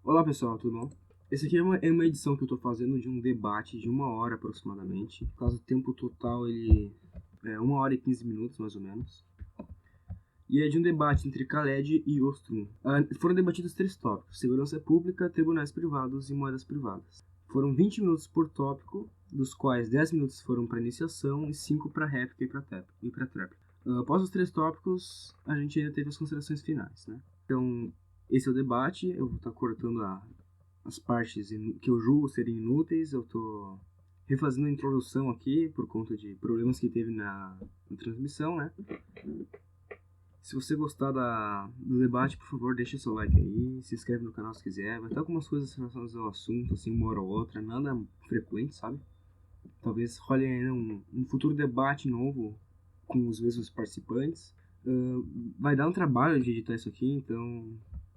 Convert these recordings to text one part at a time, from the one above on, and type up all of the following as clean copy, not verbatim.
Olá pessoal, tudo bom? Esse aqui é uma edição que eu tô fazendo de um debate de 1 hora aproximadamente. Por causa do tempo total, ele é 1 hora e 15 minutos mais ou menos. E é de um debate entre Khaled e Ostrom. Foram debatidos 3 tópicos: segurança pública, tribunais privados e moedas privadas. Foram 20 minutos por tópico, dos quais 10 minutos foram para iniciação e 5 para réplica e para tréplica. Após os 3 tópicos, a gente ainda teve as considerações finais, né? Então, esse é o debate. Eu vou estar cortando as partes que eu julgo serem inúteis. Eu tô refazendo a introdução aqui por conta de problemas que teve na transmissão, né? Se você gostar do debate, por favor, deixa seu like aí, se inscreve no canal se quiser. Vai ter algumas coisas relacionadas ao assunto, assim, uma hora ou outra, nada frequente, sabe? Talvez role ainda um futuro debate novo com os mesmos participantes. Vai dar um trabalho de editar isso aqui, então,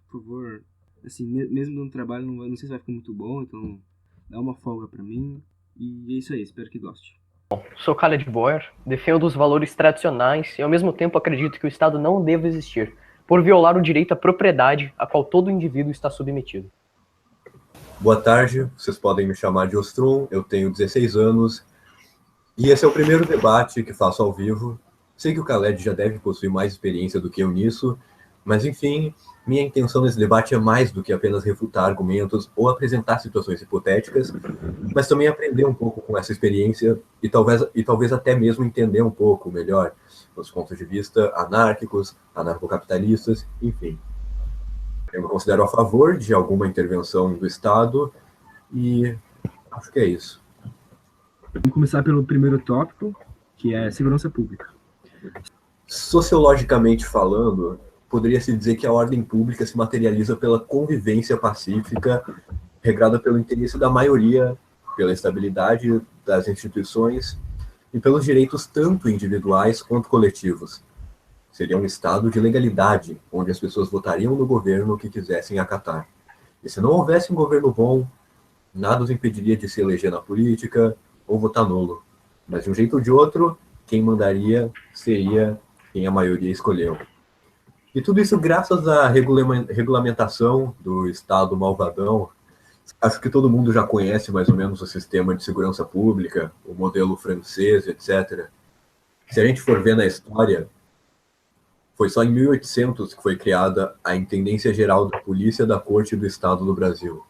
por favor, assim, mesmo dando trabalho, não sei se vai ficar muito bom, então dá uma folga pra mim. E é isso aí, espero que goste. Sou Khaled Boyer, defendo os valores tradicionais e ao mesmo tempo acredito que o Estado não deva existir, por violar o direito à propriedade a qual todo indivíduo está submetido. Boa tarde, vocês podem me chamar de Ostrom, eu tenho 16 anos e esse é o primeiro debate que faço ao vivo. Sei que o Khaled já deve possuir mais experiência do que eu nisso, mas enfim, minha intenção nesse debate é mais do que apenas refutar argumentos ou apresentar situações hipotéticas, mas também aprender um pouco com essa experiência e talvez até mesmo entender um pouco melhor os pontos de vista anárquicos, anarcocapitalistas, enfim. Eu me considero a favor de alguma intervenção do Estado e acho que é isso. Vamos começar pelo primeiro tópico, que é segurança pública. Sociologicamente falando, poderia-se dizer que a ordem pública se materializa pela convivência pacífica, regrada pelo interesse da maioria, pela estabilidade das instituições e pelos direitos tanto individuais quanto coletivos. Seria um estado de legalidade, onde as pessoas votariam no governo que quisessem acatar. E se não houvesse um governo bom, nada os impediria de se eleger na política ou votar nulo. Mas de um jeito ou de outro, quem mandaria seria quem a maioria escolheu. E tudo isso graças à regulamentação do Estado malvadão. Acho que todo mundo já conhece mais ou menos o sistema de segurança pública, o modelo francês, etc. Se a gente for ver na história, foi só em 1800 que foi criada a Intendência Geral da Polícia da Corte do Estado do Brasil.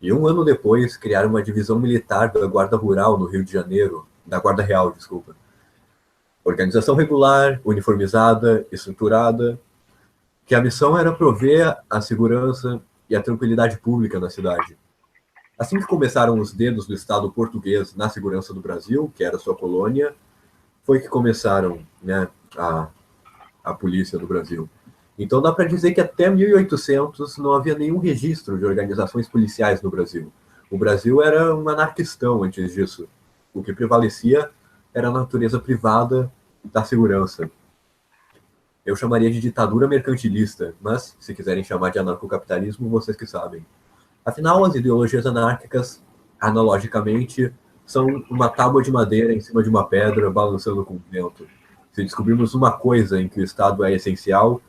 E um ano depois, criaram uma divisão militar da Guarda Rural no Rio de Janeiro, da Guarda Real, desculpa. Organização regular, uniformizada, estruturada, que a missão era prover a segurança e a tranquilidade pública na cidade. Assim que começaram os dedos do Estado português na segurança do Brasil, que era sua colônia, foi que começaram, né, a polícia do Brasil. Então dá para dizer que até 1800 não havia nenhum registro de organizações policiais no Brasil. O Brasil era um anarquistão antes disso. O que prevalecia era a natureza privada da segurança. Eu chamaria de ditadura mercantilista, mas se quiserem chamar de anarcocapitalismo, vocês que sabem. Afinal, as ideologias anárquicas, analogicamente, são uma tábua de madeira em cima de uma pedra balançando com o vento. Se descobrirmos uma coisa em que o Estado é essencial,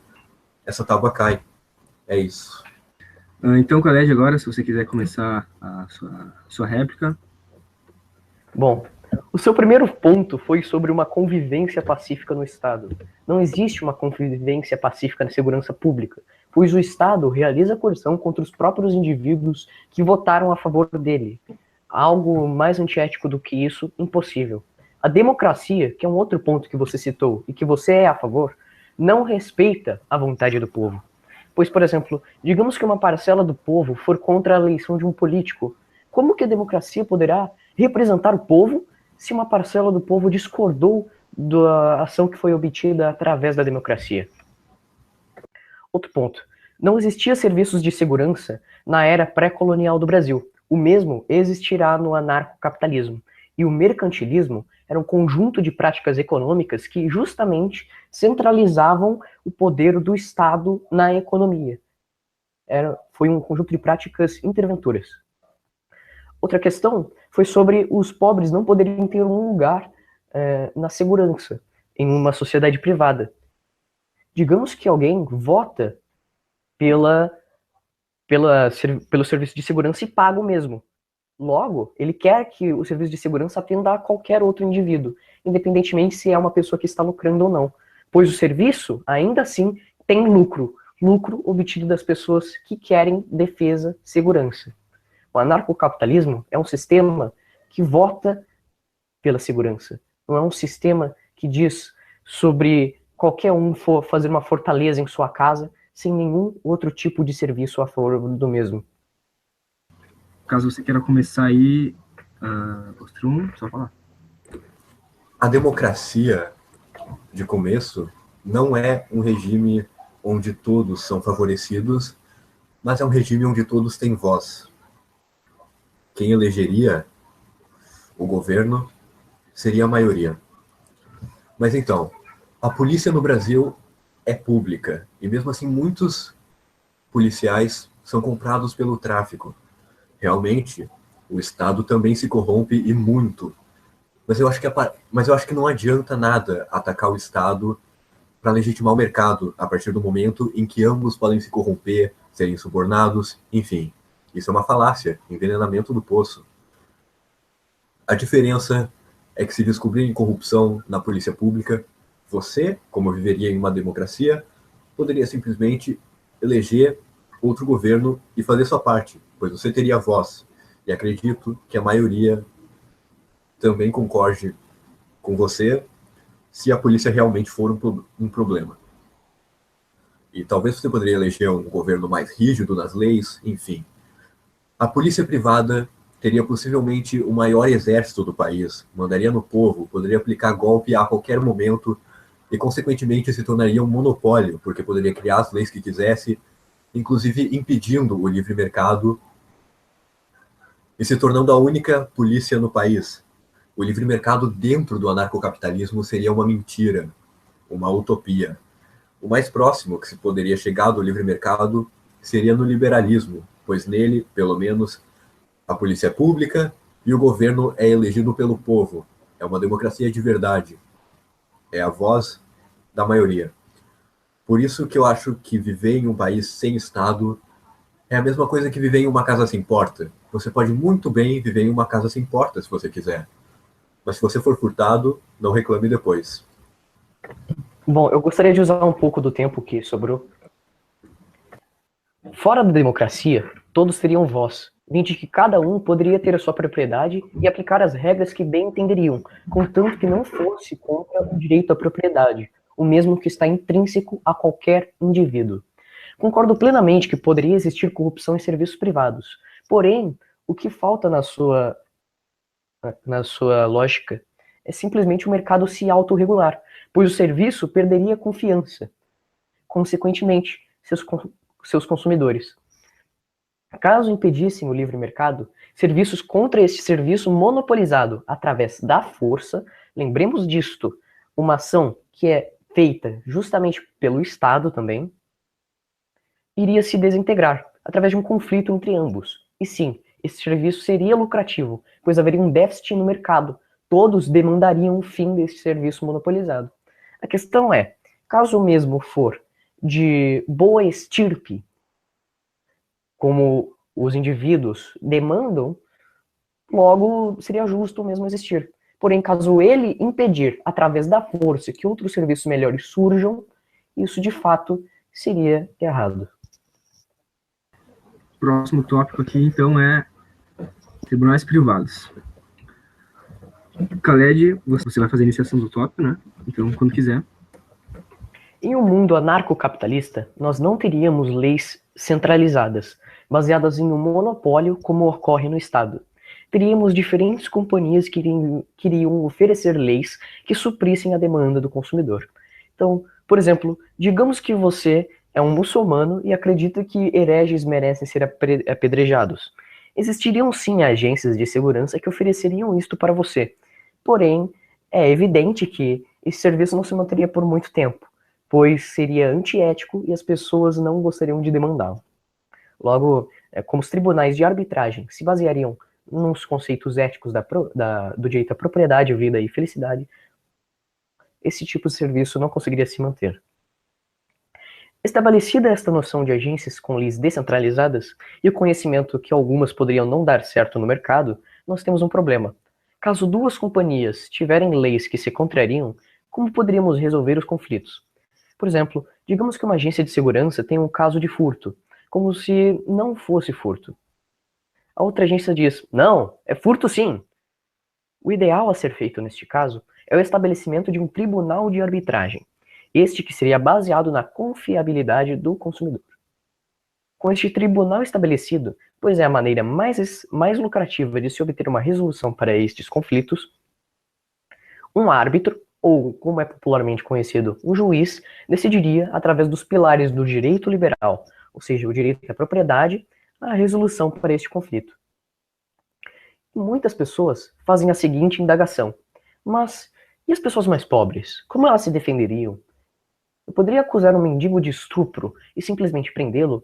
essa tábua cai. É isso. Então, Khaled, agora, se você quiser começar a sua réplica. Bom, o seu primeiro ponto foi sobre uma convivência pacífica no Estado. Não existe uma convivência pacífica na segurança pública, pois o Estado realiza coerção contra os próprios indivíduos que votaram a favor dele. Algo mais antiético do que isso, impossível. A democracia, que é um outro ponto que você citou e que você é a favor, não respeita a vontade do povo. Pois, por exemplo, digamos que uma parcela do povo for contra a eleição de um político. Como que a democracia poderá representar o povo se uma parcela do povo discordou da ação que foi obtida através da democracia? Outro ponto. Não existia serviços de segurança na era pré-colonial do Brasil. O mesmo existirá no anarcocapitalismo. E o mercantilismo era um conjunto de práticas econômicas que justamente centralizavam o poder do Estado na economia. Foi um conjunto de práticas interventoras. Outra questão foi sobre os pobres não poderem ter um lugar na segurança em uma sociedade privada. Digamos que alguém vota pelo serviço de segurança e pago mesmo. Logo, ele quer que o serviço de segurança atenda a qualquer outro indivíduo, independentemente se é uma pessoa que está lucrando ou não. Pois o serviço, ainda assim, tem lucro. Lucro obtido das pessoas que querem defesa, segurança. O anarcocapitalismo é um sistema que vota pela segurança. Não é um sistema que diz sobre qualquer um for fazer uma fortaleza em sua casa sem nenhum outro tipo de serviço a favor do mesmo. Caso você queira começar aí, Ostrum, só falar. A democracia, de começo, não é um regime onde todos são favorecidos, mas é um regime onde todos têm voz. Quem elegeria o governo seria a maioria. Mas então, a polícia no Brasil é pública, e mesmo assim muitos policiais são comprados pelo tráfico. Realmente, o Estado também se corrompe e muito. Mas eu acho que não adianta nada atacar o Estado para legitimar o mercado a partir do momento em que ambos podem se corromper, serem subornados, enfim. Isso é uma falácia, envenenamento do poço. A diferença é que se descobrirem corrupção na polícia pública, você, como viveria em uma democracia, poderia simplesmente eleger outro governo e fazer sua parte, pois você teria voz. E acredito que a maioria também concorde com você se a polícia realmente for um problema. E talvez você poderia eleger um governo mais rígido nas leis, enfim. A polícia privada teria possivelmente o maior exército do país, mandaria no povo, poderia aplicar golpe a qualquer momento e, consequentemente, se tornaria um monopólio, porque poderia criar as leis que quisesse, inclusive impedindo o livre mercado e se tornando a única polícia no país. O livre mercado dentro do anarcocapitalismo seria uma mentira, uma utopia. O mais próximo que se poderia chegar do livre mercado seria no liberalismo, pois nele, pelo menos, a polícia é pública e o governo é elegido pelo povo. É uma democracia de verdade. É a voz da maioria. Por isso que eu acho que viver em um país sem Estado é a mesma coisa que viver em uma casa sem porta. Você pode muito bem viver em uma casa sem porta se você quiser. Mas se você for furtado, não reclame depois. Bom, eu gostaria de usar um pouco do tempo que sobrou. Fora da democracia, todos teriam voz, de que cada um poderia ter a sua propriedade e aplicar as regras que bem entenderiam, contanto que não fosse contra o direito à propriedade, o mesmo que está intrínseco a qualquer indivíduo. Concordo plenamente que poderia existir corrupção em serviços privados, porém, o que falta na sua lógica é simplesmente o mercado se autorregular, pois o serviço perderia confiança, consequentemente, seus consumidores. Caso impedissem o livre mercado, serviços contra este serviço monopolizado através da força, lembremos disto, uma ação que é feita justamente pelo Estado também, iria se desintegrar através de um conflito entre ambos. E sim, esse serviço seria lucrativo, pois haveria um déficit no mercado. Todos demandariam o fim desse serviço monopolizado. A questão é, caso o mesmo for de boa estirpe, como os indivíduos demandam, logo seria justo o mesmo existir. Porém, caso ele impedir, através da força, que outros serviços melhores surjam, isso de fato seria errado. O próximo tópico aqui, então, é tribunais privados. Khaled, você vai fazer a iniciação do tópico, né? Então, quando quiser. Em um mundo anarcocapitalista, nós não teríamos leis centralizadas, baseadas em um monopólio como ocorre no Estado. Teríamos diferentes companhias que iriam oferecer leis que suprissem a demanda do consumidor. Então, por exemplo, digamos que você é um muçulmano e acredita que hereges merecem ser apedrejados. Existiriam sim agências de segurança que ofereceriam isto para você. Porém, é evidente que esse serviço não se manteria por muito tempo, pois seria antiético e as pessoas não gostariam de demandá-lo. Logo, como os tribunais de arbitragem se baseariam nos conceitos éticos do direito à propriedade, vida e felicidade, esse tipo de serviço não conseguiria se manter. Estabelecida esta noção de agências com leis descentralizadas e o conhecimento que algumas poderiam não dar certo no mercado, nós temos um problema. Caso duas companhias tiverem leis que se contrariam, como poderíamos resolver os conflitos? Por exemplo, digamos que uma agência de segurança tem um caso de furto, como se não fosse furto. A outra agência diz, não, é furto sim. O ideal a ser feito neste caso é o estabelecimento de um tribunal de arbitragem, este que seria baseado na confiabilidade do consumidor. Com este tribunal estabelecido, pois é a maneira mais lucrativa de se obter uma resolução para estes conflitos, um árbitro, ou como é popularmente conhecido, um juiz, decidiria através dos pilares do direito liberal, ou seja, o direito à propriedade, a resolução para este conflito. E muitas pessoas fazem a seguinte indagação: mas e as pessoas mais pobres? Como elas se defenderiam? Eu poderia acusar um mendigo de estupro e simplesmente prendê-lo?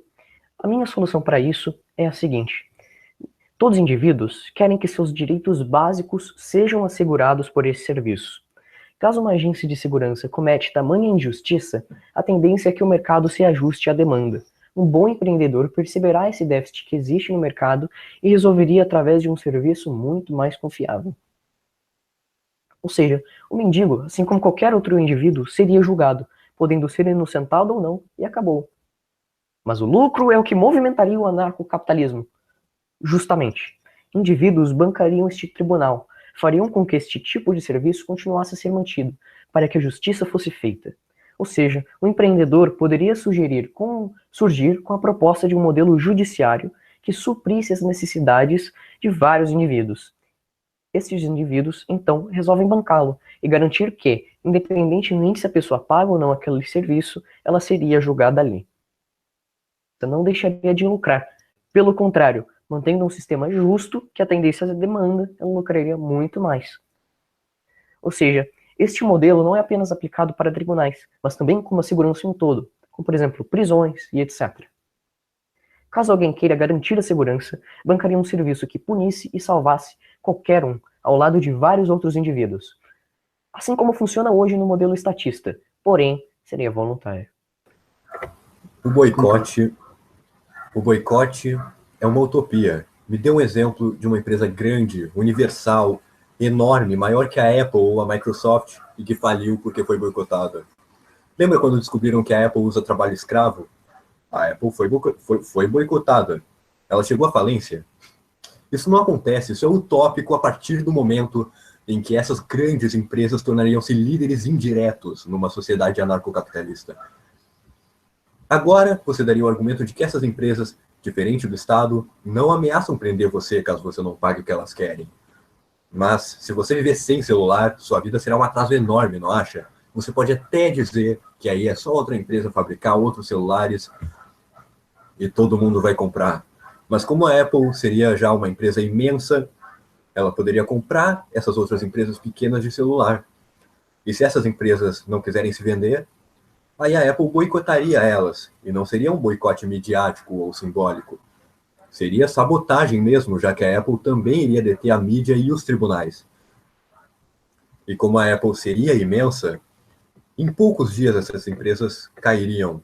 A minha solução para isso é a seguinte: todos os indivíduos querem que seus direitos básicos sejam assegurados por esse serviço. Caso uma agência de segurança comete tamanha injustiça, a tendência é que o mercado se ajuste à demanda. Um bom empreendedor perceberá esse déficit que existe no mercado e resolveria através de um serviço muito mais confiável. Ou seja, o mendigo, assim como qualquer outro indivíduo, seria julgado, podendo ser inocentado ou não, e acabou. Mas o lucro é o que movimentaria o anarcocapitalismo. Justamente, indivíduos bancariam este tribunal, fariam com que este tipo de serviço continuasse a ser mantido, para que a justiça fosse feita. Ou seja, o empreendedor poderia surgir com a proposta de um modelo judiciário que suprisse as necessidades de vários indivíduos. Estes indivíduos, então, resolvem bancá-lo e garantir que, independentemente se a pessoa paga ou não aquele serviço, ela seria julgada ali. Você não deixaria de lucrar. Pelo contrário, mantendo um sistema justo que atendesse à demanda, ela lucraria muito mais. Ou seja, este modelo não é apenas aplicado para tribunais, mas também como a segurança em um todo, como por exemplo prisões e etc. Caso alguém queira garantir a segurança, bancaria um serviço que punisse e salvasse qualquer um, ao lado de vários outros indivíduos. Assim como funciona hoje no modelo estatista, porém, seria voluntário. O boicote é uma utopia. Me dê um exemplo de uma empresa grande, universal, enorme, maior que a Apple ou a Microsoft e que faliu porque foi boicotada. Lembra quando descobriram que a Apple usa trabalho escravo? A Apple foi boicotada. Ela chegou à falência. Isso não acontece, isso é utópico a partir do momento em que essas grandes empresas tornariam-se líderes indiretos numa sociedade anarcocapitalista. Agora, você daria o argumento de que essas empresas, diferente do Estado, não ameaçam prender você caso você não pague o que elas querem. Mas, se você viver sem celular, sua vida será um atraso enorme, não acha? Você pode até dizer que aí é só outra empresa fabricar outros celulares e todo mundo vai comprar. Mas como a Apple seria já uma empresa imensa, ela poderia comprar essas outras empresas pequenas de celular. E se essas empresas não quiserem se vender, aí a Apple boicotaria elas. E não seria um boicote midiático ou simbólico. Seria sabotagem mesmo, já que a Apple também iria deter a mídia e os tribunais. E como a Apple seria imensa, em poucos dias essas empresas cairiam.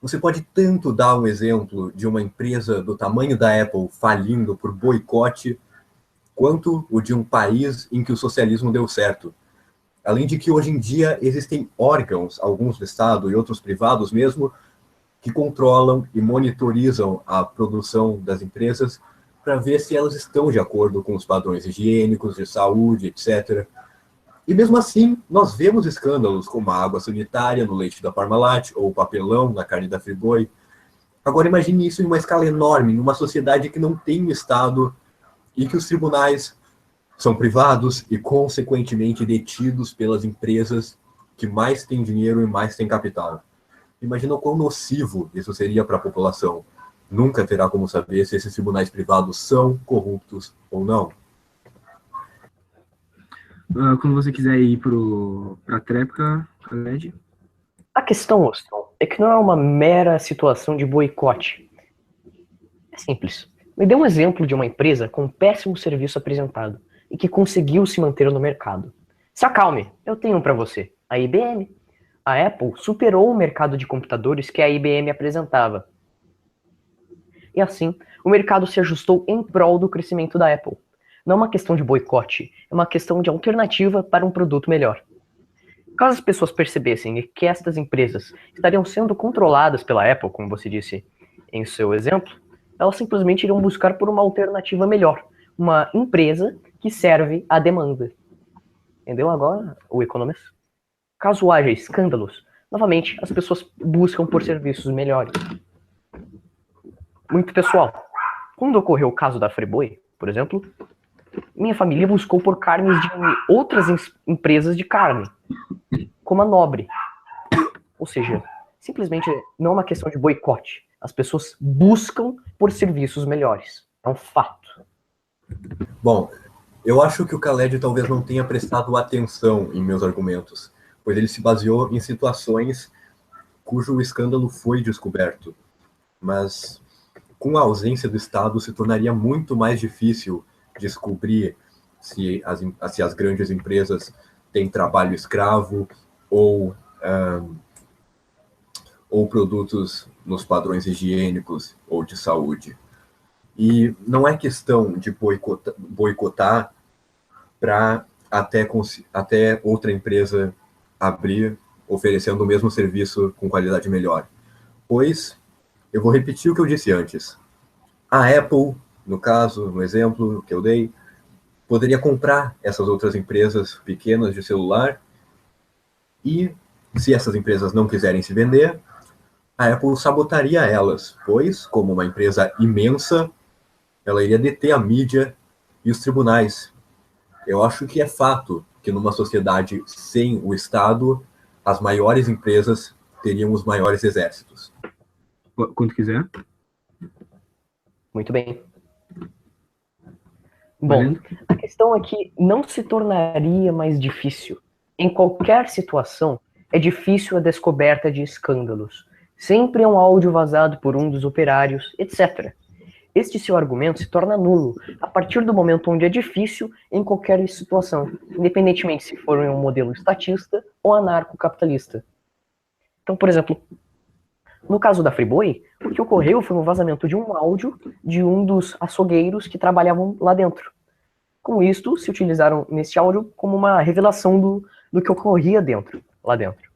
Você pode tanto dar um exemplo de uma empresa do tamanho da Apple falindo por boicote, quanto o de um país em que o socialismo deu certo. Além de que hoje em dia existem órgãos, alguns do Estado e outros privados mesmo, que controlam e monitorizam a produção das empresas para ver se elas estão de acordo com os padrões higiênicos, de saúde, etc. E mesmo assim, nós vemos escândalos como a água sanitária no leite da Parmalat ou o papelão na carne da Friboi. Agora imagine isso em uma escala enorme, numa sociedade que não tem um Estado e que os tribunais são privados e, consequentemente, detidos pelas empresas que mais têm dinheiro e mais têm capital. Imagina o quão nocivo isso seria para a população. Nunca terá como saber se esses tribunais privados são corruptos ou não. Quando você quiser ir para a tréplica, Led. A questão, Austin, é que não é uma mera situação de boicote. É simples. Me dê um exemplo de uma empresa com um péssimo serviço apresentado e que conseguiu se manter no mercado. Se acalme, eu tenho um para você. A IBM. A Apple superou o mercado de computadores que a IBM apresentava. E assim, o mercado se ajustou em prol do crescimento da Apple. Não é uma questão de boicote, é uma questão de alternativa para um produto melhor. Caso as pessoas percebessem que estas empresas estariam sendo controladas pela Apple, como você disse em seu exemplo, elas simplesmente iriam buscar por uma alternativa melhor, uma empresa que serve à demanda. Entendeu agora o economista? Caso haja escândalos, novamente as pessoas buscam por serviços melhores. Muito pessoal. Quando ocorreu o caso da Friboi, por exemplo, minha família buscou por carnes de outras empresas de carne, como a Nobre. Ou seja, simplesmente não é uma questão de boicote. As pessoas buscam por serviços melhores. É um fato. Bom, eu acho que o Khaled talvez não tenha prestado atenção em meus argumentos, pois ele se baseou em situações cujo escândalo foi descoberto. Mas com a ausência do Estado se tornaria muito mais difícil descobrir se as grandes empresas têm trabalho escravo ou produtos nos padrões higiênicos ou de saúde. E não é questão de boicotar para até outra empresa abrir oferecendo o mesmo serviço com qualidade melhor. Pois, eu vou repetir o que eu disse antes. A Apple, no caso, no exemplo que eu dei, poderia comprar essas outras empresas pequenas de celular e, se essas empresas não quiserem se vender, a Apple sabotaria elas, pois, como uma empresa imensa, ela iria deter a mídia e os tribunais. Eu acho que é fato que numa sociedade sem o Estado, as maiores empresas teriam os maiores exércitos. Quando quiser. Muito bem. Bom, a questão é que não se tornaria mais difícil. Em qualquer situação, é difícil a descoberta de escândalos. Sempre é um áudio vazado por um dos operários, etc. Este seu argumento se torna nulo a partir do momento onde é difícil em qualquer situação, independentemente se for em um modelo estatista ou anarcocapitalista. Então, por exemplo, no caso da Friboi, o que ocorreu foi um vazamento de um áudio de um dos açougueiros que trabalhavam lá dentro. Com isto, se utilizaram nesse áudio como uma revelação do que ocorria lá dentro.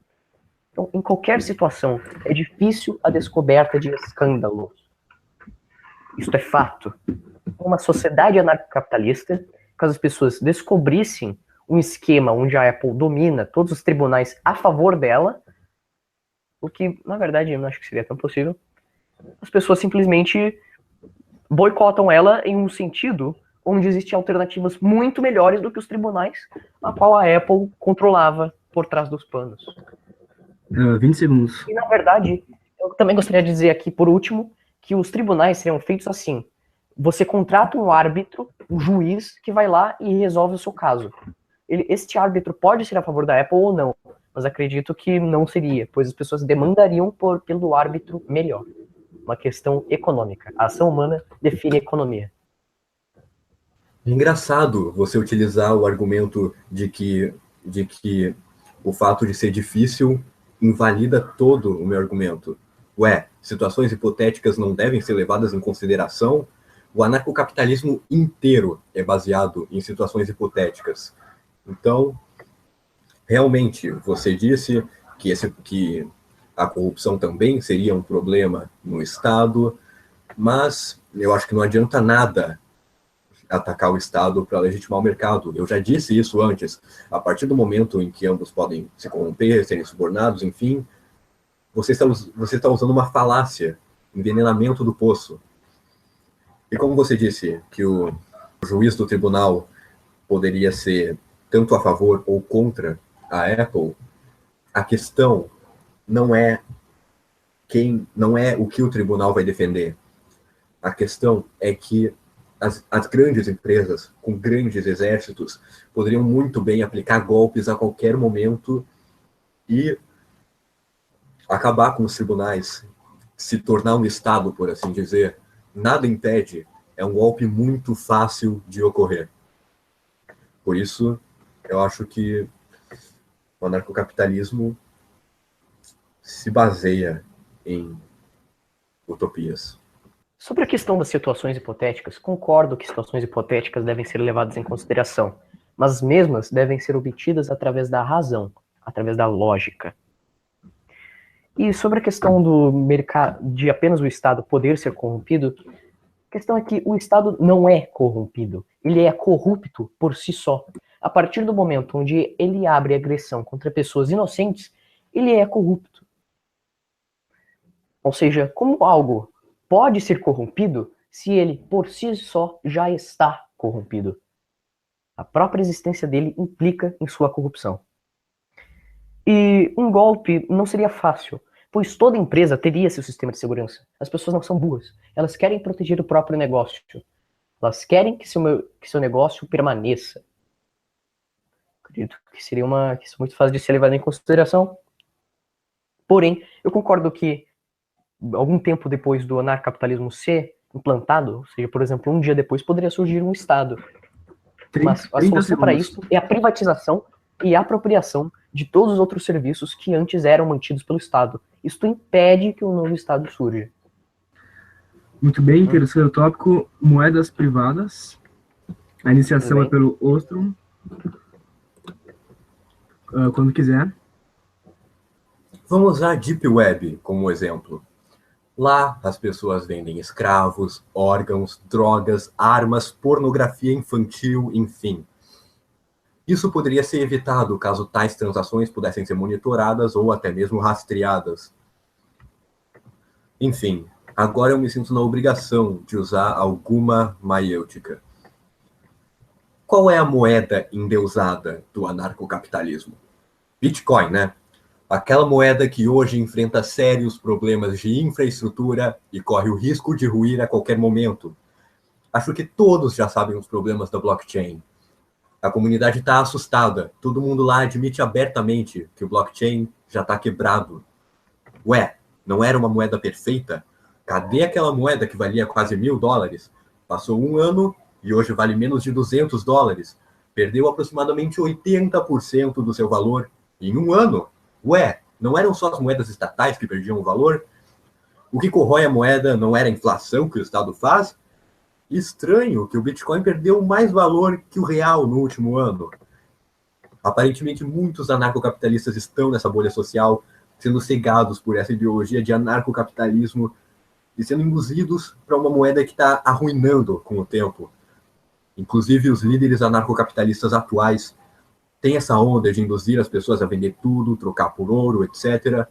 Então, em qualquer situação, é difícil a descoberta de escândalos. Isto é fato. Uma sociedade anarcocapitalista, caso as pessoas descobrissem um esquema onde a Apple domina todos os tribunais a favor dela, o que, na verdade, eu não acho que seria tão possível, as pessoas simplesmente boicotam ela em um sentido onde existem alternativas muito melhores do que os tribunais, a qual a Apple controlava por trás dos panos. 20 segundos. E, na verdade, eu também gostaria de dizer aqui, por último, que os tribunais seriam feitos assim. Você contrata um árbitro, um juiz, que vai lá e resolve o seu caso. Este árbitro pode ser a favor da Apple ou não, mas acredito que não seria, pois as pessoas demandariam pelo árbitro melhor. Uma questão econômica. A ação humana define a economia. É engraçado você utilizar o argumento de que o fato de ser difícil invalida todo o meu argumento. Ué, situações hipotéticas não devem ser levadas em consideração? O anarcocapitalismo inteiro é baseado em situações hipotéticas. Então, realmente, você disse que a corrupção também seria um problema no Estado, mas eu acho que não adianta nada atacar o Estado para legitimar o mercado. Eu já disse isso antes. A partir do momento em que ambos podem se corromper, serem subornados, enfim, você está usando uma falácia, envenenamento do poço. E como você disse que o juiz do tribunal poderia ser tanto a favor ou contra a Apple, a questão não é o que o tribunal vai defender. A questão é que as grandes empresas, com grandes exércitos, poderiam muito bem aplicar golpes a qualquer momento e acabar com os tribunais, se tornar um Estado, por assim dizer. Nada impede, é um golpe muito fácil de ocorrer. Por isso, eu acho que o anarcocapitalismo se baseia em utopias. Sobre a questão das situações hipotéticas, concordo que situações hipotéticas devem ser levadas em consideração, mas as mesmas devem ser obtidas através da razão, através da lógica. E sobre a questão do mercado, de apenas o Estado poder ser corrompido, a questão é que o Estado não é corrompido, ele é corrupto por si só. A partir do momento onde ele abre agressão contra pessoas inocentes, ele é corrupto. Ou seja, como algo pode ser corrompido se ele por si só já está corrompido? A própria existência dele implica em sua corrupção. E um golpe não seria fácil, pois toda empresa teria seu sistema de segurança. As pessoas não são burras. Elas querem proteger o próprio negócio. Elas querem que seu negócio permaneça. Acredito que seria que isso é muito fácil de ser levado em consideração. Porém, eu concordo que algum tempo depois do anarcapitalismo ser implantado, ou seja, por exemplo, um dia depois, poderia surgir um Estado. Mas a solução para isso é a privatização e a apropriação de todos os outros serviços que antes eram mantidos pelo Estado. Isto impede que um novo Estado surja. Muito bem, terceiro tópico, moedas privadas. A iniciação é pelo Ostrom. Quando quiser. Vamos usar a Deep Web como exemplo. Lá, as pessoas vendem escravos, órgãos, drogas, armas, pornografia infantil, enfim. Isso poderia ser evitado caso tais transações pudessem ser monitoradas ou até mesmo rastreadas. Enfim, agora eu me sinto na obrigação de usar alguma maiêutica. Qual é a moeda endeusada do anarcocapitalismo? Bitcoin, né? Aquela moeda que hoje enfrenta sérios problemas de infraestrutura e corre o risco de ruir a qualquer momento. Acho que todos já sabem os problemas da blockchain. A comunidade está assustada. Todo mundo lá admite abertamente que o blockchain já está quebrado. Ué, não era uma moeda perfeita? Cadê aquela moeda que valia quase $1.000? Passou um ano e hoje vale menos de $200. Perdeu aproximadamente 80% do seu valor em um ano. Ué, não eram só as moedas estatais que perdiam o valor? O que corrói a moeda não era a inflação que o Estado faz? Estranho que o Bitcoin perdeu mais valor que o real no último ano. Aparentemente, muitos anarcocapitalistas estão nessa bolha social, sendo cegados por essa ideologia de anarcocapitalismo e sendo induzidos para uma moeda que está arruinando com o tempo. Inclusive, os líderes anarcocapitalistas atuais têm essa onda de induzir as pessoas a vender tudo, trocar por ouro, etc.,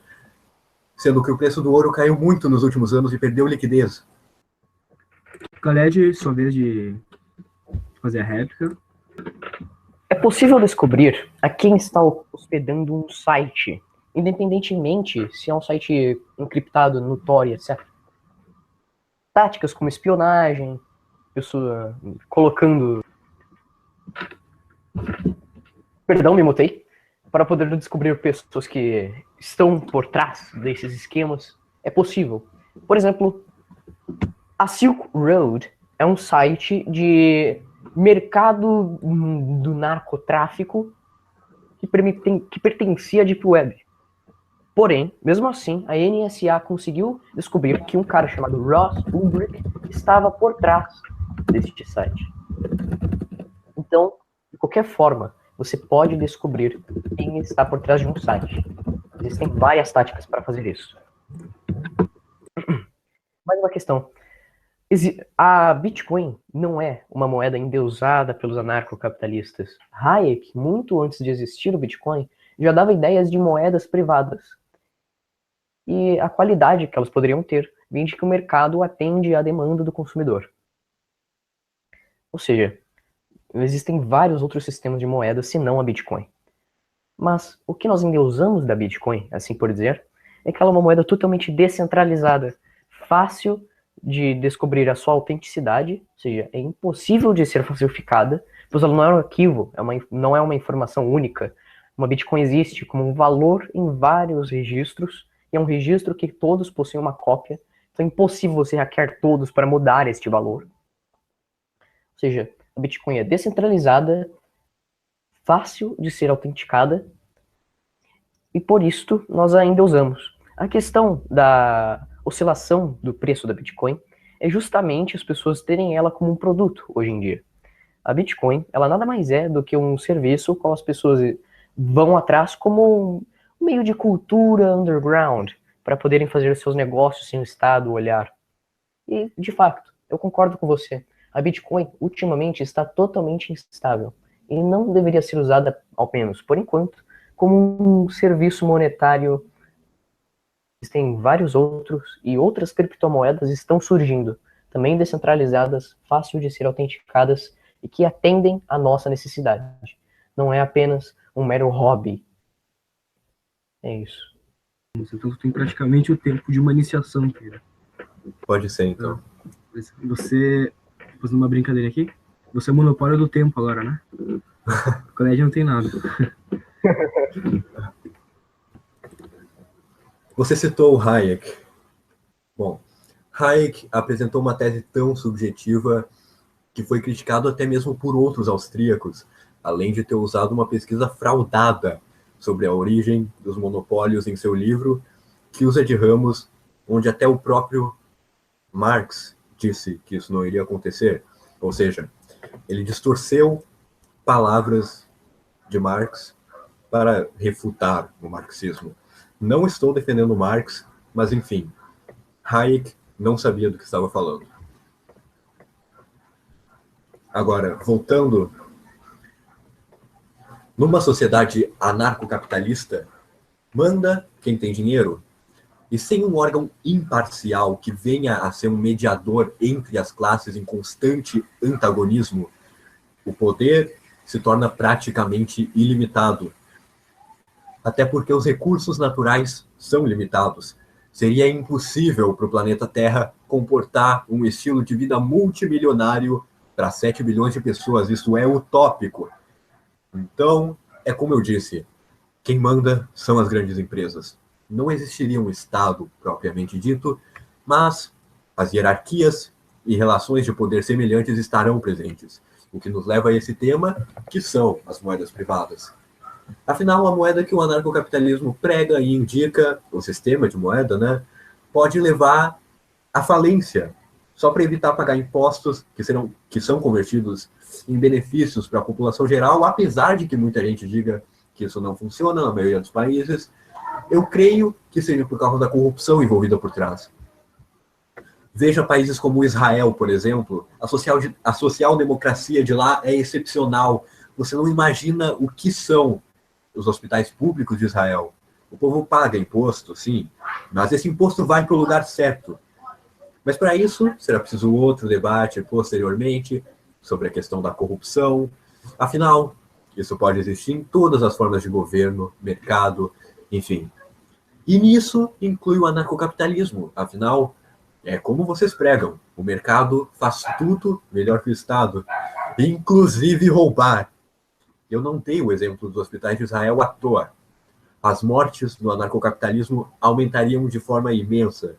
sendo que o preço do ouro caiu muito nos últimos anos e perdeu liquidez. Khaled, sua vez de fazer a réplica. É possível descobrir a quem está hospedando um site, independentemente se é um site encriptado, notório, etc. Táticas como espionagem, pessoa colocando... Perdão, me mutei. Para poder descobrir pessoas que estão por trás desses esquemas, é possível. Por exemplo, a Silk Road é um site de mercado do narcotráfico que pertencia à Deep Web. Porém, mesmo assim, a NSA conseguiu descobrir que um cara chamado Ross Ulbricht estava por trás deste site. Então, de qualquer forma, você pode descobrir quem está por trás de um site. Existem várias táticas para fazer isso. Mais uma questão. A Bitcoin não é uma moeda endeusada pelos anarcocapitalistas. Hayek, muito antes de existir o Bitcoin, já dava ideias de moedas privadas. E a qualidade que elas poderiam ter vem de que o mercado atende à demanda do consumidor. Ou seja, existem vários outros sistemas de moeda senão a Bitcoin. Mas o que nós endeusamos da Bitcoin, assim por dizer, é que ela é uma moeda totalmente descentralizada, fácil de descobrir a sua autenticidade, ou seja, é impossível de ser falsificada, pois ela não é um arquivo, não é uma informação única. Uma Bitcoin existe como um valor em vários registros, e é um registro que todos possuem uma cópia, então é impossível você hackear todos para mudar este valor. Ou seja, a Bitcoin é descentralizada, fácil de ser autenticada, e por isto nós ainda usamos. A questão da oscilação do preço da Bitcoin é justamente as pessoas terem ela como um produto hoje em dia. A Bitcoin, ela nada mais é do que um serviço qual as pessoas vão atrás como um meio de cultura underground para poderem fazer os seus negócios sem o Estado olhar. E, de fato, eu concordo com você. A Bitcoin, ultimamente, está totalmente instável e não deveria ser usada, ao menos por enquanto, como um serviço monetário. Existem vários outros e outras criptomoedas estão surgindo, também descentralizadas, fácil de ser autenticadas e que atendem à nossa necessidade. Não é apenas um mero hobby. É isso. Então tu tem praticamente o tempo de uma iniciação, cara. Pode ser, então. Você, fazendo uma brincadeira aqui, você é o monopólio do tempo agora, né? O colégio não tem nada. Você citou o Hayek. Bom, Hayek apresentou uma tese tão subjetiva que foi criticado até mesmo por outros austríacos, além de ter usado uma pesquisa fraudada sobre a origem dos monopólios em seu livro, que usa de ramos onde até o próprio Marx disse que isso não iria acontecer. Ou seja, ele distorceu palavras de Marx para refutar o marxismo. Não estou defendendo Marx, mas enfim, Hayek não sabia do que estava falando. Agora, voltando, numa sociedade anarcocapitalista, manda quem tem dinheiro, e sem um órgão imparcial que venha a ser um mediador entre as classes em constante antagonismo, o poder se torna praticamente ilimitado. Até porque os recursos naturais são limitados. Seria impossível para o planeta Terra comportar um estilo de vida multimilionário para 7 bilhões de pessoas. Isso é utópico. Então, é como eu disse, quem manda são as grandes empresas. Não existiria um Estado propriamente dito, mas as hierarquias e relações de poder semelhantes estarão presentes. O que nos leva a esse tema, que são as moedas privadas. Afinal, a moeda que o anarcocapitalismo prega e indica, o sistema de moeda, né, pode levar à falência, só para evitar pagar impostos que são convertidos em benefícios para a população geral, apesar de que muita gente diga que isso não funciona na maioria dos países. Eu creio que seja por causa da corrupção envolvida por trás. Veja países como Israel, por exemplo, a social-democracia de lá é excepcional. Você não imagina o que são os hospitais públicos de Israel. O povo paga imposto, sim, mas esse imposto vai para o lugar certo. Mas para isso, será preciso outro debate posteriormente sobre a questão da corrupção. Afinal, isso pode existir em todas as formas de governo, mercado, enfim. E nisso inclui o anarcocapitalismo. Afinal, é como vocês pregam. O mercado faz tudo melhor que o Estado, inclusive roubar. Eu não dei o exemplo dos hospitais de Israel à toa. As mortes no anarcocapitalismo aumentariam de forma imensa.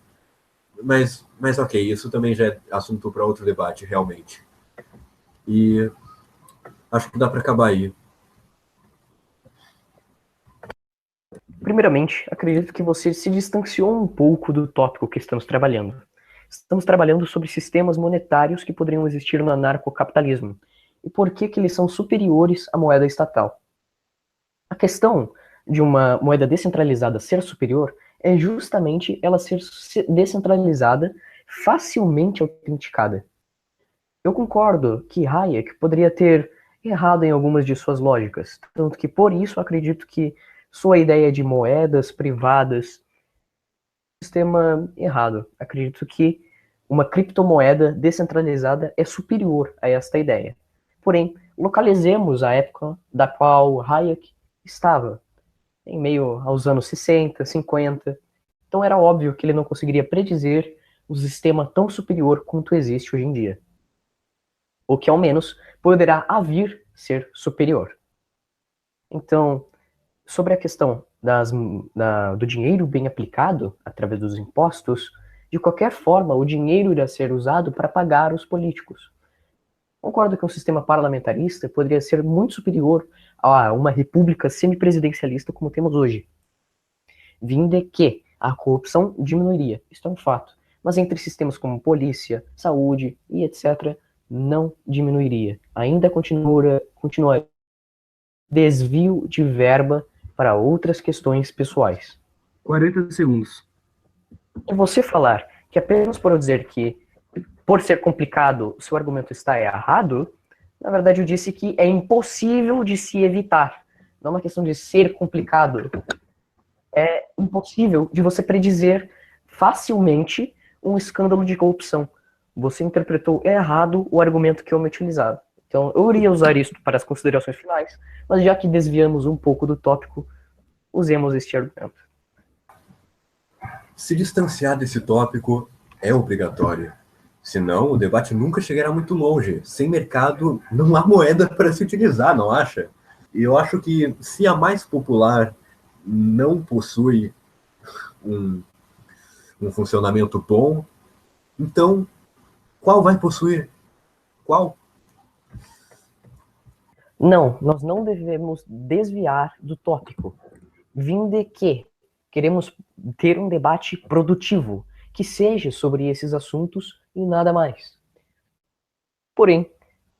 Mas ok, isso também já é assunto para outro debate, realmente. E acho que dá para acabar aí. Primeiramente, acredito que você se distanciou um pouco do tópico que estamos trabalhando. Estamos trabalhando sobre sistemas monetários que poderiam existir no anarcocapitalismo e por que eles são superiores à moeda estatal. A questão de uma moeda descentralizada ser superior é justamente ela ser descentralizada, facilmente autenticada. Eu concordo que Hayek poderia ter errado em algumas de suas lógicas, tanto que por isso acredito que sua ideia de moedas privadas é um sistema errado. Acredito que uma criptomoeda descentralizada é superior a esta ideia. Porém, localizemos a época da qual Hayek estava, em meio aos anos 60, 50. Então era óbvio que ele não conseguiria predizer um sistema tão superior quanto existe hoje em dia. Ou que ao menos poderá vir ser superior. Então, sobre a questão do dinheiro bem aplicado através dos impostos, de qualquer forma, o dinheiro irá ser usado para pagar os políticos. Concordo que um sistema parlamentarista poderia ser muito superior a uma república semipresidencialista como temos hoje. Vinde que a corrupção diminuiria. Isso é um fato. Mas entre sistemas como polícia, saúde e etc., não diminuiria. Ainda continua desvio de verba para outras questões pessoais. 40 segundos. E você falar que apenas por eu dizer que, por ser complicado, o seu argumento está errado, na verdade eu disse que é impossível de se evitar. Não é uma questão de ser complicado. É impossível de você predizer facilmente um escândalo de corrupção. Você interpretou errado o argumento que eu me utilizava. Então, eu iria usar isso para as considerações finais, mas já que desviamos um pouco do tópico, usemos este argumento. Se distanciar desse tópico é obrigatório. Senão, o debate nunca chegará muito longe. Sem mercado, não há moeda para se utilizar, não acha? E eu acho que se a mais popular não possui um funcionamento bom, então qual vai possuir? Qual? Não, nós não devemos desviar do tópico. Vinde que queremos ter um debate produtivo, que seja sobre esses assuntos e nada mais. Porém,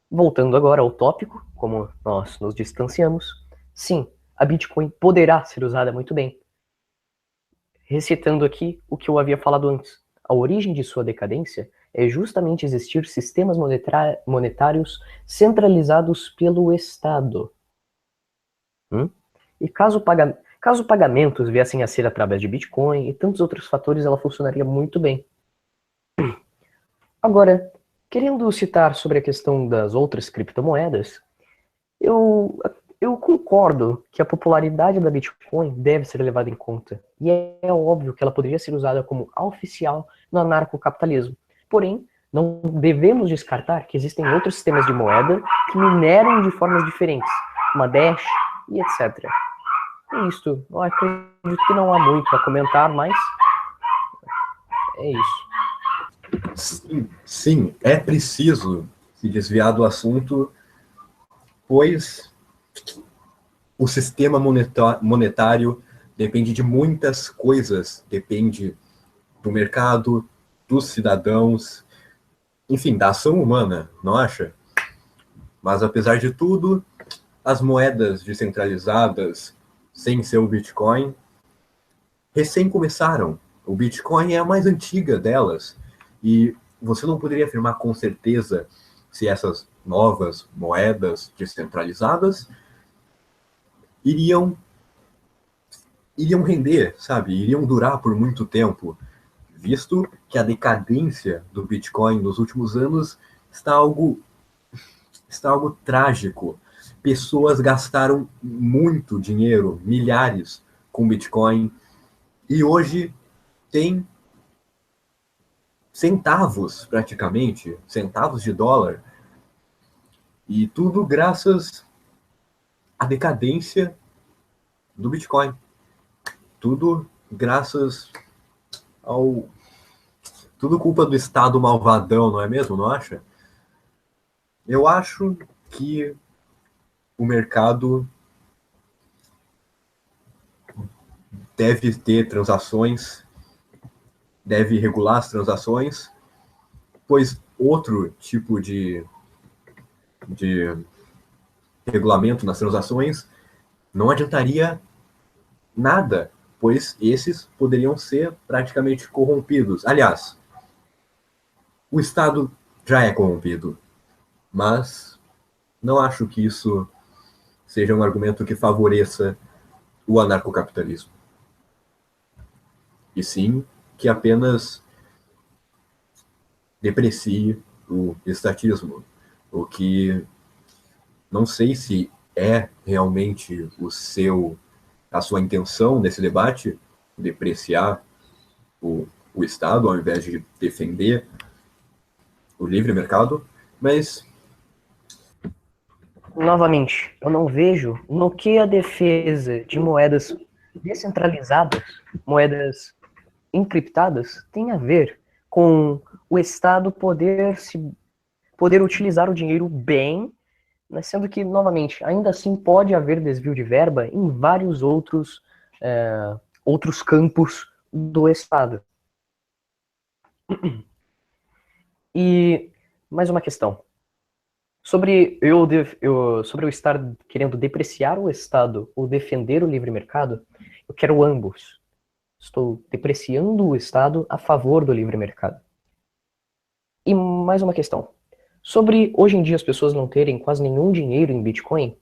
voltando agora ao tópico, como nós nos distanciamos, sim, a Bitcoin poderá ser usada muito bem. Recitando aqui o que eu havia falado antes. A origem de sua decadência é justamente existir sistemas monetários centralizados pelo Estado. E caso pagamentos viessem a ser através de Bitcoin e tantos outros fatores, ela funcionaria muito bem. Agora, querendo citar sobre a questão das outras criptomoedas, eu concordo que a popularidade da Bitcoin deve ser levada em conta. E é óbvio que ela poderia ser usada como oficial no anarcocapitalismo. Porém, não devemos descartar que existem outros sistemas de moeda que mineram de formas diferentes, como a Dash e etc. É isso. Eu acredito que não há muito a comentar, mas é isso. Sim, é preciso se desviar do assunto, pois o sistema monetário depende de muitas coisas, depende do mercado, dos cidadãos, enfim, da ação humana, não acha? Mas apesar de tudo, as moedas descentralizadas, sem ser o Bitcoin, recém começaram. O Bitcoin é a mais antiga delas, e você não poderia afirmar com certeza se essas novas moedas descentralizadas iriam render, sabe? Iriam durar por muito tempo, visto que a decadência do Bitcoin nos últimos anos está algo trágico. Pessoas gastaram muito dinheiro, milhares, com Bitcoin, e hoje tem centavos, praticamente, centavos de dólar, e tudo graças à decadência do Bitcoin. Tudo graças ao... Tudo culpa do Estado malvadão, não é mesmo? Não acha? Eu acho que o mercado deve ter transações, deve regular as transações, pois outro tipo de regulamento nas transações não adiantaria nada, pois esses poderiam ser praticamente corrompidos. Aliás, o Estado já é corrompido, mas não acho que isso seja um argumento que favoreça o anarcocapitalismo. E sim que apenas deprecie o estatismo, o que não sei se é realmente a sua intenção nesse debate, depreciar o Estado ao invés de defender o livre mercado, mas... Novamente, eu não vejo no que a defesa de moedas descentralizadas, moedas encriptadas, tem a ver com o Estado poder utilizar o dinheiro bem, né, sendo que, novamente, ainda assim pode haver desvio de verba em vários outros campos do Estado. E mais uma questão. Sobre eu estar querendo depreciar o Estado ou defender o livre mercado, eu quero ambos. Estou depreciando o Estado a favor do livre mercado. E mais uma questão. Sobre hoje em dia as pessoas não terem quase nenhum dinheiro em Bitcoin,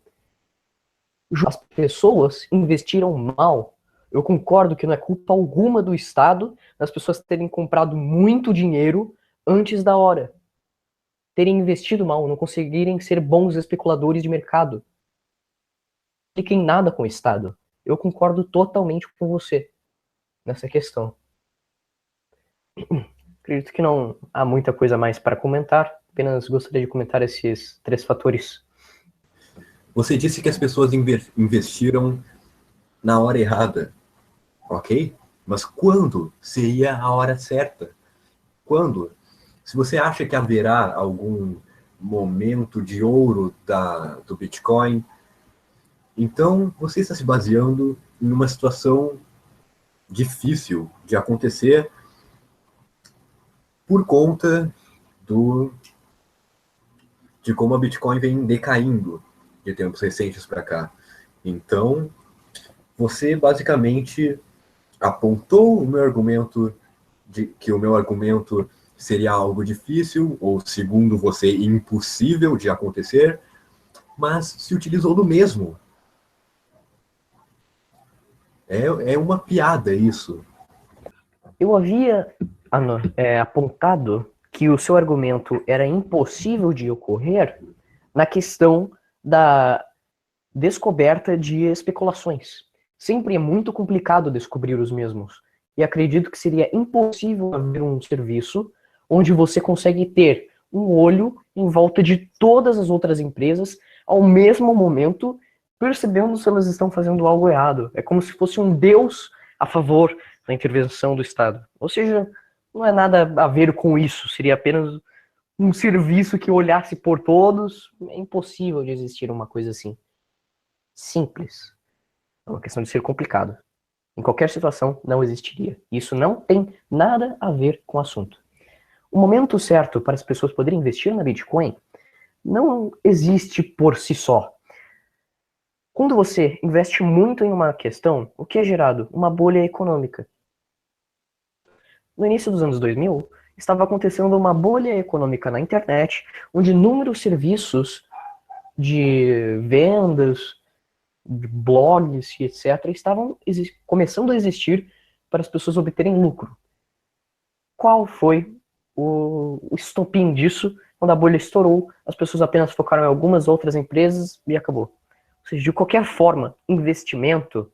as pessoas investiram mal. Eu concordo que não é culpa alguma do Estado das pessoas terem comprado muito dinheiro antes da hora. Terem investido mal, não conseguirem ser bons especuladores de mercado. Não fiquem nada com o Estado. Eu concordo totalmente com você nessa questão. Acredito que não há muita coisa mais para comentar, apenas gostaria de comentar esses 3 fatores. Você disse que as pessoas investiram na hora errada, ok? Mas quando seria a hora certa? Quando? Se você acha que haverá algum momento de ouro do Bitcoin, então você está se baseando em uma situação difícil de acontecer por conta de como a Bitcoin vem decaindo de tempos recentes para cá. Então, você basicamente apontou o meu argumento de que o meu argumento seria algo difícil, ou segundo você, impossível de acontecer, mas se utilizou do mesmo. É uma piada isso. Eu havia apontado que o seu argumento era impossível de ocorrer na questão da descoberta de especulações. Sempre é muito complicado descobrir os mesmos. E acredito que seria impossível haver um serviço onde você consegue ter um olho em volta de todas as outras empresas ao mesmo momento, percebendo se elas estão fazendo algo errado. É como se fosse um Deus a favor da intervenção do Estado. Ou seja, não é nada a ver com isso, seria apenas um serviço que olhasse por todos. É impossível de existir uma coisa assim. Simples. É uma questão de ser complicado. Em qualquer situação, não existiria. Isso não tem nada a ver com o assunto. O momento certo para as pessoas poderem investir na Bitcoin não existe por si só. Quando você investe muito em uma questão, o que é gerado? Uma bolha econômica. No início dos anos 2000, estava acontecendo uma bolha econômica na internet, onde inúmeros serviços de vendas, de blogs e etc., estavam começando a existir para as pessoas obterem lucro. Qual foi o estopim disso? Quando a bolha estourou, as pessoas apenas focaram em algumas outras empresas e acabou. Ou seja, de qualquer forma, investimento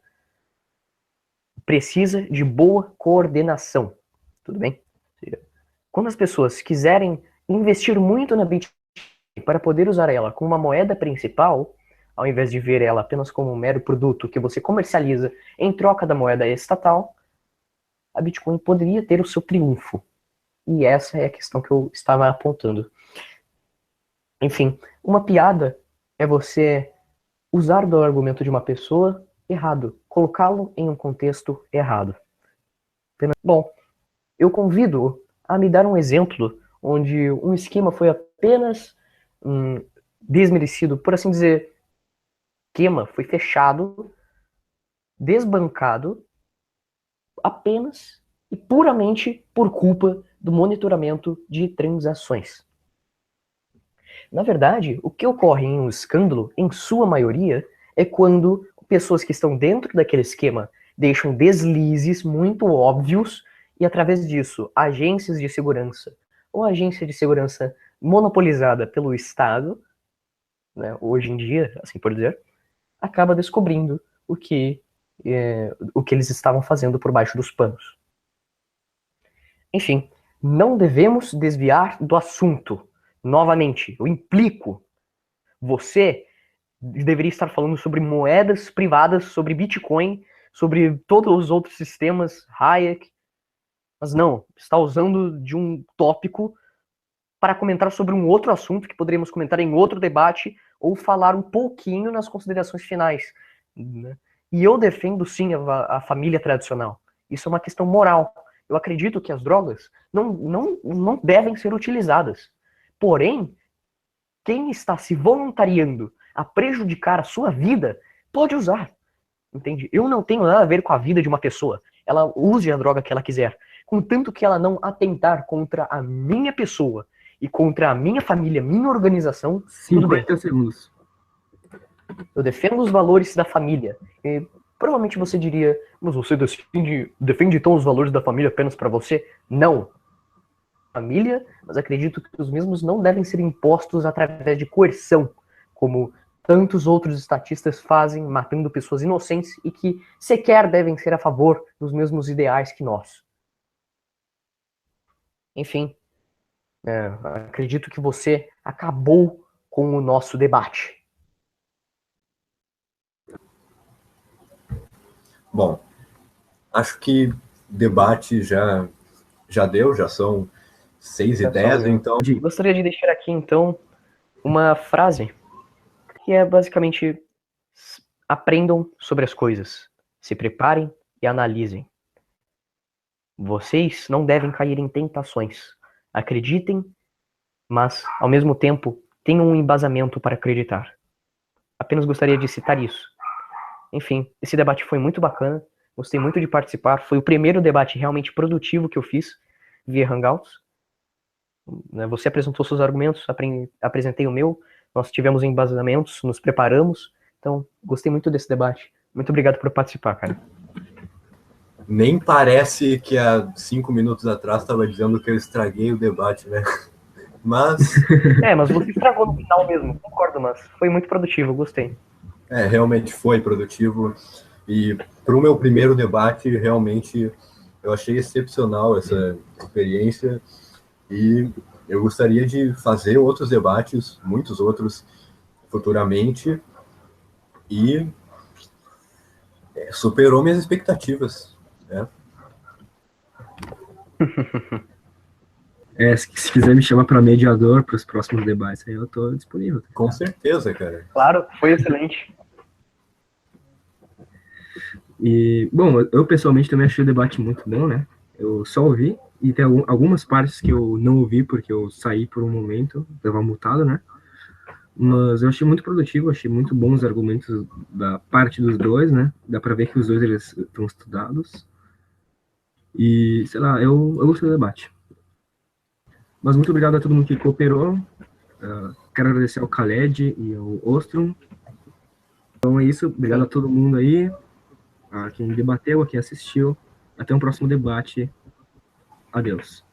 precisa de boa coordenação. Tudo bem? Quando as pessoas quiserem investir muito na Bitcoin para poder usar ela como uma moeda principal, ao invés de ver ela apenas como um mero produto que você comercializa em troca da moeda estatal, a Bitcoin poderia ter o seu triunfo. E essa é a questão que eu estava apontando. Enfim, uma piada é você usar do argumento de uma pessoa errado, colocá-lo em um contexto errado. Bom, eu convido a me dar um exemplo onde um esquema foi apenas desmerecido, por assim dizer, esquema foi fechado, desbancado, apenas e puramente por culpa do monitoramento de transações. Na verdade, o que ocorre em um escândalo, em sua maioria, é quando pessoas que estão dentro daquele esquema deixam deslizes muito óbvios e, através disso, agências de segurança ou agência de segurança monopolizada pelo Estado, né, hoje em dia, assim por dizer, acaba descobrindo o que eles estavam fazendo por baixo dos panos. Enfim, não devemos desviar do assunto. Novamente, eu implico. Você deveria estar falando sobre moedas privadas, sobre Bitcoin, sobre todos os outros sistemas, Hayek, mas não, está usando de um tópico para comentar sobre um outro assunto que poderíamos comentar em outro debate ou falar um pouquinho nas considerações finais. Né? E eu defendo sim a família tradicional. Isso é uma questão moral. Eu acredito que as drogas não devem ser utilizadas. Porém, quem está se voluntariando a prejudicar a sua vida pode usar. Entende? Eu não tenho nada a ver com a vida de uma pessoa. Ela use a droga que ela quiser. Contanto que ela não atentar contra a minha pessoa e contra a minha família, minha organização, tudo bem. 50 segundos. Eu defendo os valores da família. E provavelmente você diria, mas você defende então os valores da família apenas para você? Não. Família, mas acredito que os mesmos não devem ser impostos através de coerção, como tantos outros estatistas fazem, matando pessoas inocentes e que sequer devem ser a favor dos mesmos ideais que nós. Enfim, acredito que você acabou com o nosso debate. Bom, acho que debate já deu, já são 6h10, então... Gostaria de deixar aqui, então, uma frase que é basicamente: aprendam sobre as coisas, se preparem e analisem. Vocês não devem cair em tentações. Acreditem, mas, ao mesmo tempo, tenham um embasamento para acreditar. Apenas gostaria de citar isso. Enfim, esse debate foi muito bacana. Gostei muito de participar. Foi o primeiro debate realmente produtivo que eu fiz via Hangouts. Você apresentou seus argumentos, apresentei o meu. Nós tivemos embasamentos, nos preparamos. Então, gostei muito desse debate. Muito obrigado por participar, cara. Nem parece que há 5 minutos atrás estava dizendo que eu estraguei o debate, né? Mas... mas você estragou no final mesmo, concordo, mas foi muito produtivo, gostei. Realmente foi produtivo. E para o meu primeiro debate, realmente, eu achei excepcional essa experiência. E eu gostaria de fazer outros debates, muitos outros, futuramente. E superou minhas expectativas, né? Se quiser me chamar para mediador para os próximos debates, aí eu estou disponível. Com certeza, cara. Claro, foi excelente. E, bom, eu pessoalmente também achei o debate muito bom, né? Eu só ouvi, e tem algumas partes que eu não ouvi porque eu saí por um momento, estava mutado, né? Mas eu achei muito produtivo, achei muito bons os argumentos da parte dos dois, né? Dá pra ver que os dois eles estão estudados. E, sei lá, eu gostei do debate. Mas muito obrigado a todo mundo que cooperou. Quero agradecer ao Khaled e ao Ostrom. Então é isso, obrigado a todo mundo aí, a quem debateu, a quem assistiu. Até o próximo debate. Adeus.